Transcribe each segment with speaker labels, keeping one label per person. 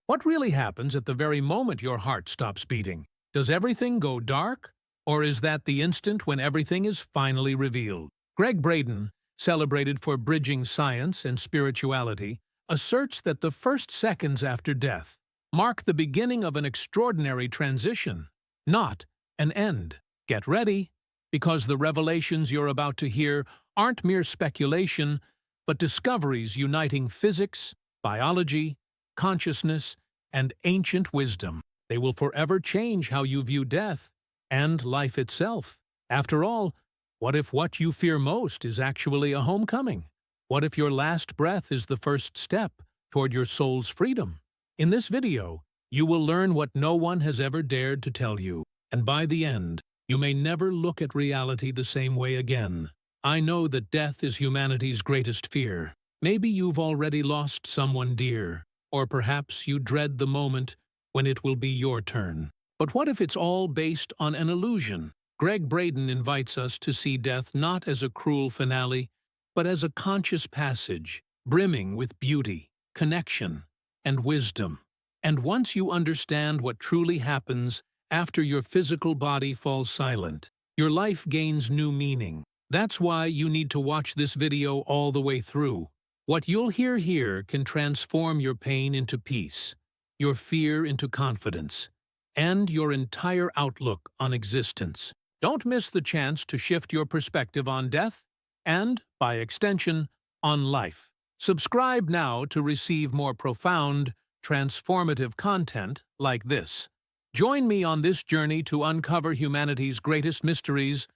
Speaker 1: What really happens at the very moment your heart stops beating? Does everything go dark? Or is that the instant when everything is finally revealed? Gregg Braden, celebrated for bridging science and spirituality, asserts that the first seconds after death mark the beginning of an extraordinary transition, not an end. Get ready, because the revelations you're about to hear aren't mere speculation, but discoveries uniting physics, biology, consciousness, and ancient wisdom. They will forever change how you view death and life itself. After all, what if what you fear most is actually a homecoming? What if your last breath is the first step toward your soul's freedom? In this video, you will learn what no one has ever dared to tell you, and by the end, you may never look at reality the same way again. I know that death is humanity's greatest fear. Maybe you've already lost someone dear, or perhaps you dread the moment when it will be your turn. But what if it's all based on an illusion? Gregg Braden invites us to see death not as a cruel finale, but as a conscious passage, brimming with beauty, connection, and wisdom. And once you understand what truly happens after your physical body falls silent, your life gains new meaning. That's why you need to watch this video all the way through. What you'll hear here can transform your pain into peace, your fear into confidence, and your entire outlook on existence. Don't miss the chance to shift your perspective on death and, by extension, on life. Subscribe now to receive more profound, transformative content like this. Join me on this journey to uncover humanity's greatest mysteries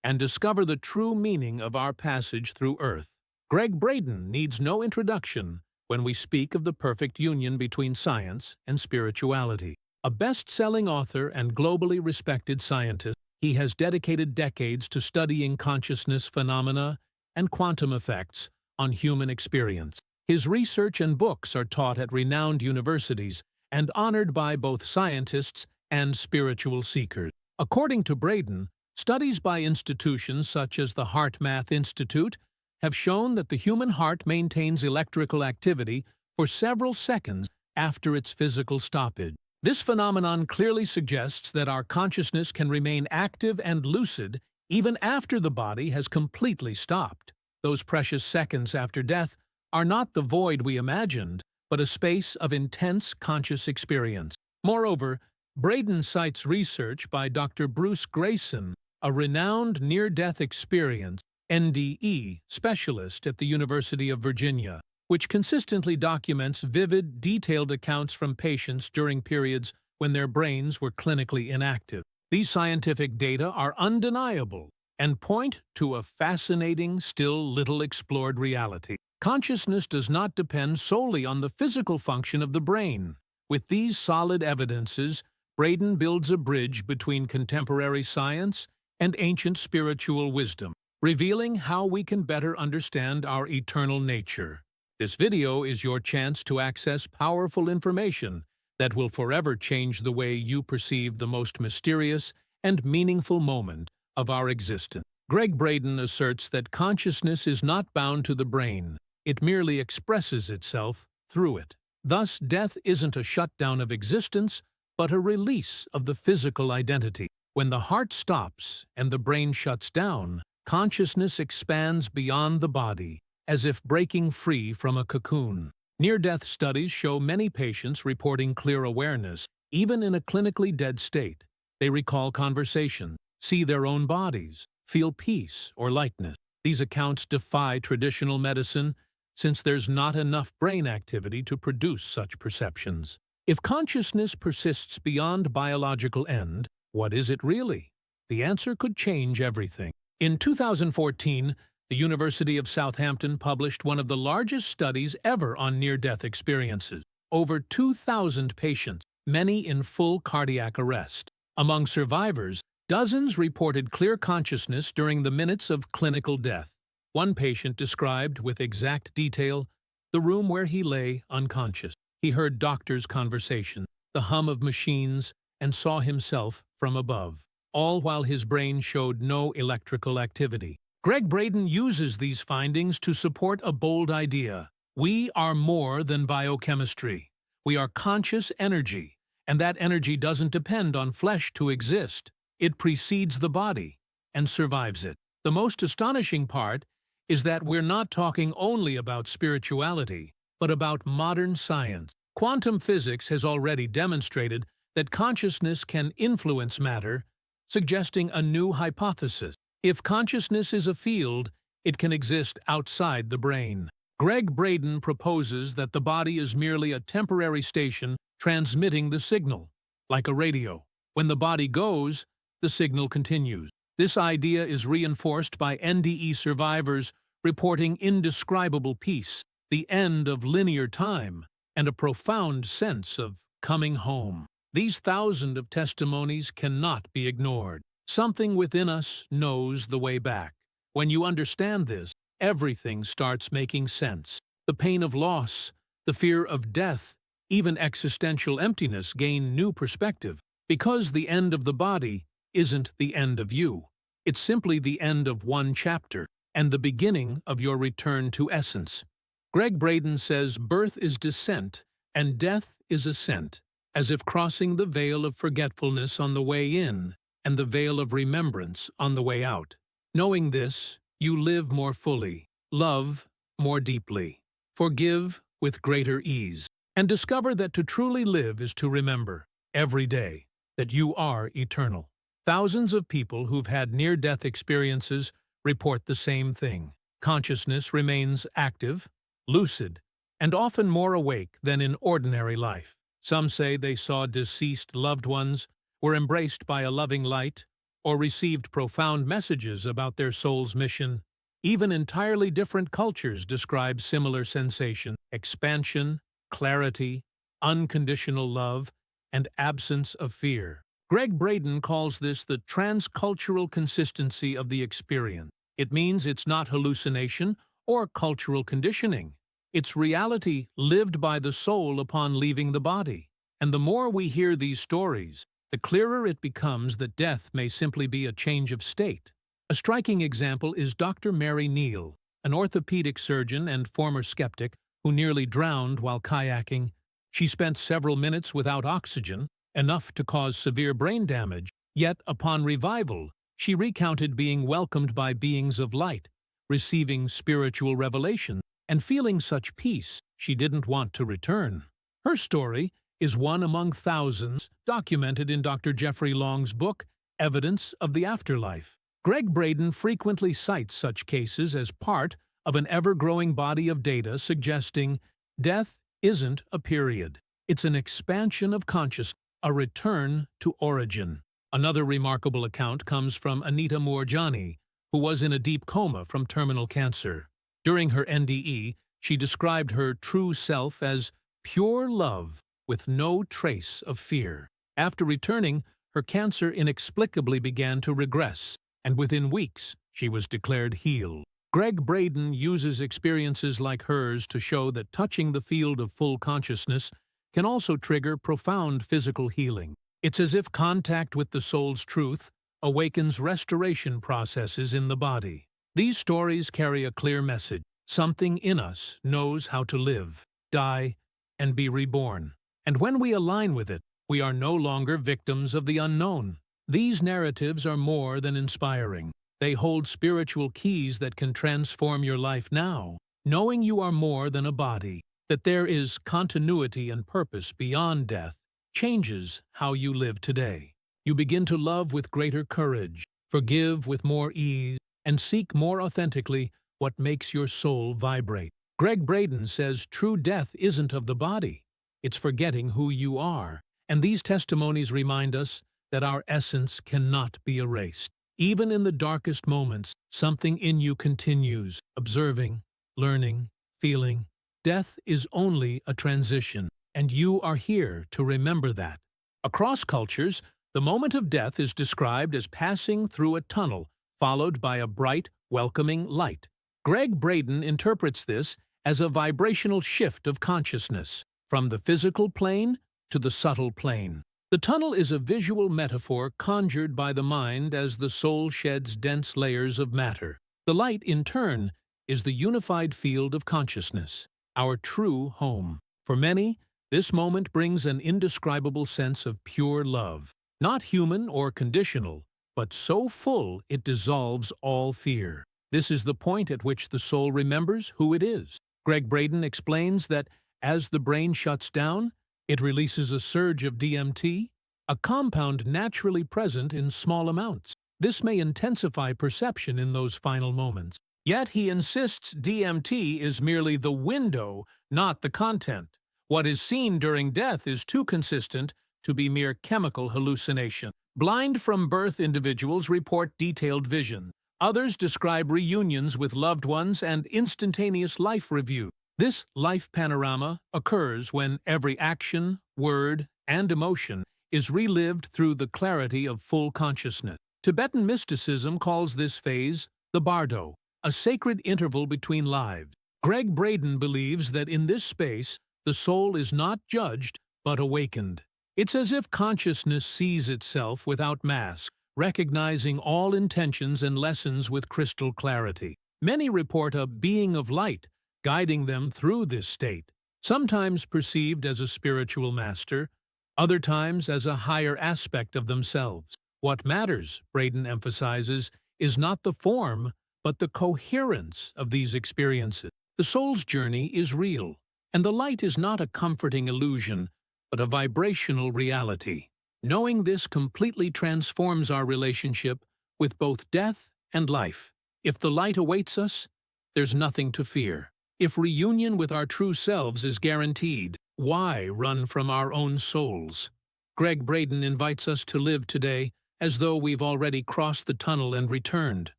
Speaker 1: and discover the true meaning of our passage through Earth. Gregg Braden needs no introduction when we speak of the perfect union between science and spirituality. A best-selling author and globally respected scientist, he has dedicated decades to studying consciousness phenomena and quantum effects on human experience. His research and books are taught at renowned universities and honored by both scientists and spiritual seekers. According to Braden, studies by institutions such as the HeartMath Institute have shown that the human heart maintains electrical activity for several seconds after its physical stoppage. This phenomenon clearly suggests that our consciousness can remain active and lucid even after the body has completely stopped. Those precious seconds after death are not the void we imagined, but a space of intense conscious experience. Moreover, Braden cites research by Dr. Bruce Greyson, a renowned near-death experience (NDE) specialist at the University of Virginia, which consistently documents vivid, detailed accounts from patients during periods when their brains were clinically inactive. These scientific data are undeniable and point to a fascinating, still little explored reality. Consciousness does not depend solely on the physical function of the brain. With these solid evidences, Braden builds a bridge between contemporary science and ancient spiritual wisdom, revealing how we can better understand our eternal nature. This video is your chance to access powerful information that will forever change the way you perceive the most mysterious and meaningful moment of our existence. Gregg Braden asserts that consciousness is not bound to the brain. It merely expresses itself through it. Thus, death isn't a shutdown of existence, but a release of the physical identity. When the heart stops and the brain shuts down, consciousness expands beyond the body, as if breaking free from a cocoon. Near-death studies show many patients reporting clear awareness, even in a clinically dead state. They recall conversations, see their own bodies, feel peace or lightness. These accounts defy traditional medicine, since there's not enough brain activity to produce such perceptions. If consciousness persists beyond biological end, what is it really? The answer could change everything. In 2014, the University of Southampton published one of the largest studies ever on near-death experiences. Over 2,000 patients, many in full cardiac arrest. Among survivors, dozens reported clear consciousness during the minutes of clinical death. One patient described with exact detail the room where he lay unconscious. He heard doctors' conversation, the hum of machines, and saw himself from above, all while his brain showed no electrical activity. Gregg Braden uses these findings to support a bold idea. We are more than biochemistry. We are conscious energy, and that energy doesn't depend on flesh to exist. It precedes the body and survives it. The most astonishing part is that we're not talking only about spirituality, but about modern science. Quantum physics has already demonstrated that consciousness can influence matter, suggesting a new hypothesis. If consciousness is a field, it can exist outside the brain. Gregg Braden proposes that the body is merely a temporary station transmitting the signal, like a radio. When the body goes, the signal continues. This idea is reinforced by NDE survivors reporting indescribable peace, the end of linear time, and a profound sense of coming home. These thousands of testimonies cannot be ignored. Something within us knows the way back. When you understand this, everything starts making sense. The pain of loss, the fear of death, even existential emptiness gain new perspective. Because the end of the body isn't the end of you. It's simply the end of one chapter and the beginning of your return to essence. Gregg Braden says birth is descent and death is ascent, as if crossing the veil of forgetfulness on the way in and the veil of remembrance on the way out. Knowing this, you live more fully, love more deeply, forgive with greater ease, and discover that to truly live is to remember, every day, that you are eternal. Thousands of people who've had near-death experiences report the same thing. Consciousness remains active, lucid, and often more awake than in ordinary life. Some say they saw deceased loved ones, were embraced by a loving light, or received profound messages about their soul's mission. Even entirely different cultures describe similar sensations: expansion, clarity, unconditional love, and absence of fear. Gregg Braden calls this the transcultural consistency of the experience. It means it's not hallucination or cultural conditioning. It's reality lived by the soul upon leaving the body. And the more we hear these stories, the clearer it becomes that death may simply be a change of state. A striking example is Dr. Mary Neal, an orthopedic surgeon and former skeptic who nearly drowned while kayaking. She spent several minutes without oxygen, enough to cause severe brain damage, yet upon revival, she recounted being welcomed by beings of light, receiving spiritual revelation, and feeling such peace she didn't want to return. Her story is one among thousands documented in Dr. Jeffrey Long's book, Evidence of the Afterlife. Gregg Braden frequently cites such cases as part of an ever-growing body of data suggesting death isn't a period. It's an expansion of consciousness, a return to origin. Another remarkable account comes from Anita Moorjani, who was in a deep coma from terminal cancer. During her NDE, she described her true self as pure love with no trace of fear. After returning, her cancer inexplicably began to regress, and within weeks, she was declared healed. Gregg Braden uses experiences like hers to show that touching the field of full consciousness can also trigger profound physical healing. It's as if contact with the soul's truth awakens restoration processes in the body. These stories carry a clear message. Something in us knows how to live, die, and be reborn. And when we align with it, we are no longer victims of the unknown. These narratives are more than inspiring. They hold spiritual keys that can transform your life now. Knowing you are more than a body, that there is continuity and purpose beyond death, changes how you live today. You begin to love with greater courage, forgive with more ease, and seek more authentically what makes your soul vibrate. Gregg Braden says true death isn't of the body, it's forgetting who you are. And these testimonies remind us that our essence cannot be erased. Even in the darkest moments, something in you continues, observing, learning, feeling. Death is only a transition, and you are here to remember that. Across cultures, the moment of death is described as passing through a tunnel, followed by a bright, welcoming light. Gregg Braden interprets this as a vibrational shift of consciousness, from the physical plane to the subtle plane. The tunnel is a visual metaphor conjured by the mind as the soul sheds dense layers of matter. The light, in turn, is the unified field of consciousness, our true home. For many, This moment brings an indescribable sense of pure love, not human or conditional, but so full it dissolves all fear. This is the point at which the soul remembers who it is. Gregg Braden explains that as the brain shuts down, it releases a surge of DMT, a compound naturally present in small amounts. This may intensify perception in those final moments. Yet he insists DMT is merely the window, not the content. What is seen during death is too consistent to be mere chemical hallucination. Blind from birth individuals report detailed vision. Others describe reunions with loved ones and instantaneous life review. This life panorama occurs when every action, word, and emotion is relived through the clarity of full consciousness. Tibetan mysticism calls this phase the bardo, a sacred interval between lives. Gregg Braden believes that in this space, the soul is not judged, but awakened. It's as if consciousness sees itself without mask, recognizing all intentions and lessons with crystal clarity. Many report a being of light guiding them through this state, sometimes perceived as a spiritual master, other times as a higher aspect of themselves. What matters, Braden emphasizes, is not the form, but the coherence of these experiences. The soul's journey is real, and the light is not a comforting illusion, but a vibrational reality. Knowing this completely transforms our relationship with both death and life. If the light awaits us, there's nothing to fear. If reunion with our true selves is guaranteed, why run from our own souls? Gregg Braden invites us to live today as though we've already crossed the tunnel and returned.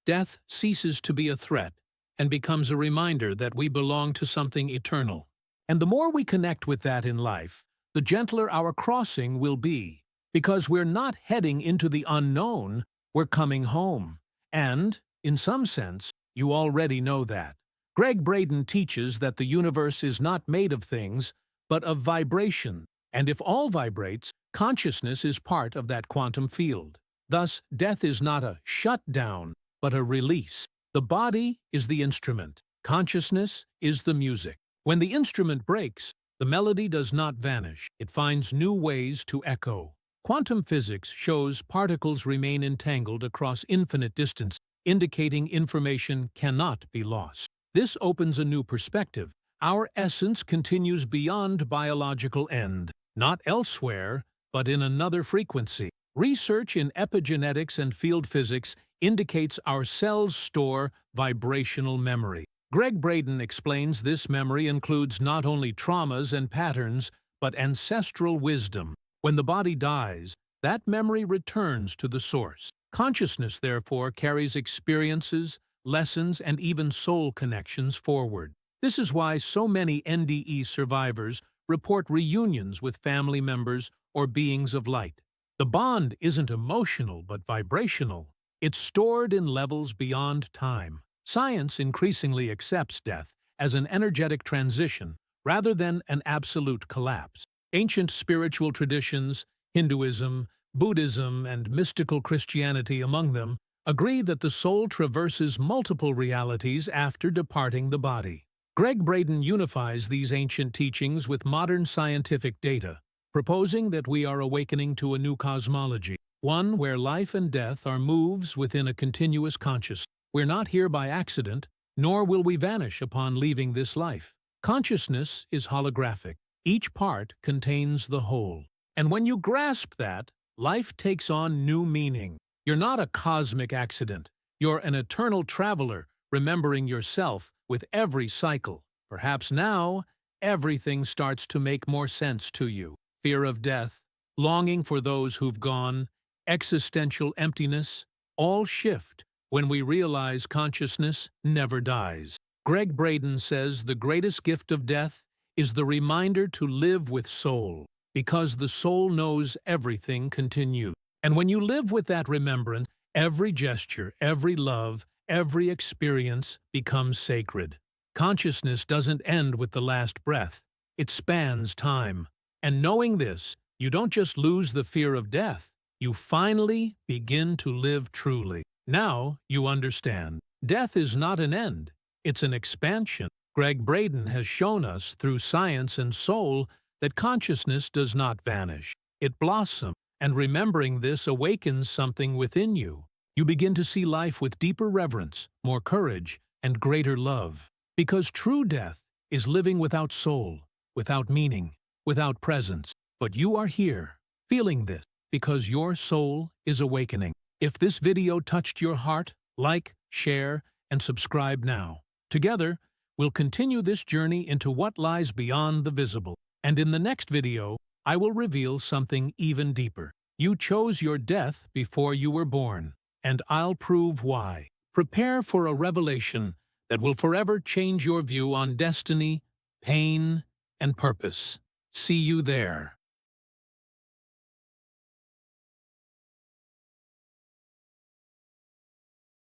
Speaker 1: Death ceases to be a threat and becomes a reminder that we belong to something eternal. And the more we connect with that in life, the gentler our crossing will be. Because we're not heading into the unknown, we're coming home. And, in some sense, you already know that. Gregg Braden teaches that the universe is not made of things, but of vibration, and if all vibrates, consciousness is part of that quantum field. Thus, death is not a shutdown, but a release. The body is the instrument. Consciousness is the music. When the instrument breaks, the melody does not vanish. It finds new ways to echo. Quantum physics shows particles remain entangled across infinite distance, indicating information cannot be lost. This opens a new perspective. Our essence continues beyond biological end, not elsewhere, but in another frequency. Research in epigenetics and field physics indicates our cells store vibrational memory. Gregg Braden explains this memory includes not only traumas and patterns, but ancestral wisdom. When the body dies, that memory returns to the source. Consciousness, therefore, carries experiences, lessons, and even soul connections forward. This is why so many NDE survivors report reunions with family members or beings of light. The bond isn't emotional but vibrational. It's stored in levels beyond time. Science increasingly accepts death as an energetic transition rather than an absolute collapse. Ancient spiritual traditions, Hinduism, Buddhism, and mystical Christianity among them, agree that the soul traverses multiple realities after departing the body. Gregg Braden unifies these ancient teachings with modern scientific data, proposing that we are awakening to a new cosmology, one where life and death are moves within a continuous consciousness. We're not here by accident, nor will we vanish upon leaving this life. Consciousness is holographic. Each part contains the whole. And when you grasp that, life takes on new meaning. You're not a cosmic accident. You're an eternal traveler, remembering yourself with every cycle. Perhaps now, everything starts to make more sense to you. Fear of death, longing for those who've gone, existential emptiness, all shift when we realize consciousness never dies. Gregg Braden says the greatest gift of death is the reminder to live with soul, because the soul knows everything continues. And when you live with that remembrance, every gesture, every love, every experience becomes sacred. Consciousness doesn't end with the last breath. It spans time. And knowing this, you don't just lose the fear of death. You finally begin to live truly. Now you understand. Death is not an end. It's an expansion. Gregg Braden has shown us through science and soul that consciousness does not vanish. It blossoms, and remembering this awakens something within you. You begin to see life with deeper reverence, more courage, and greater love. Because true death is living without soul, without meaning, without presence. But you are here, feeling this, because your soul is awakening. If this video touched your heart, like, share, and subscribe now. Together, we'll continue this journey into what lies beyond the visible. And in the next video, I will reveal something even deeper. You chose your death before you were born, and I'll prove why. Prepare for a revelation that will forever change your view on destiny, pain, and purpose. See you there.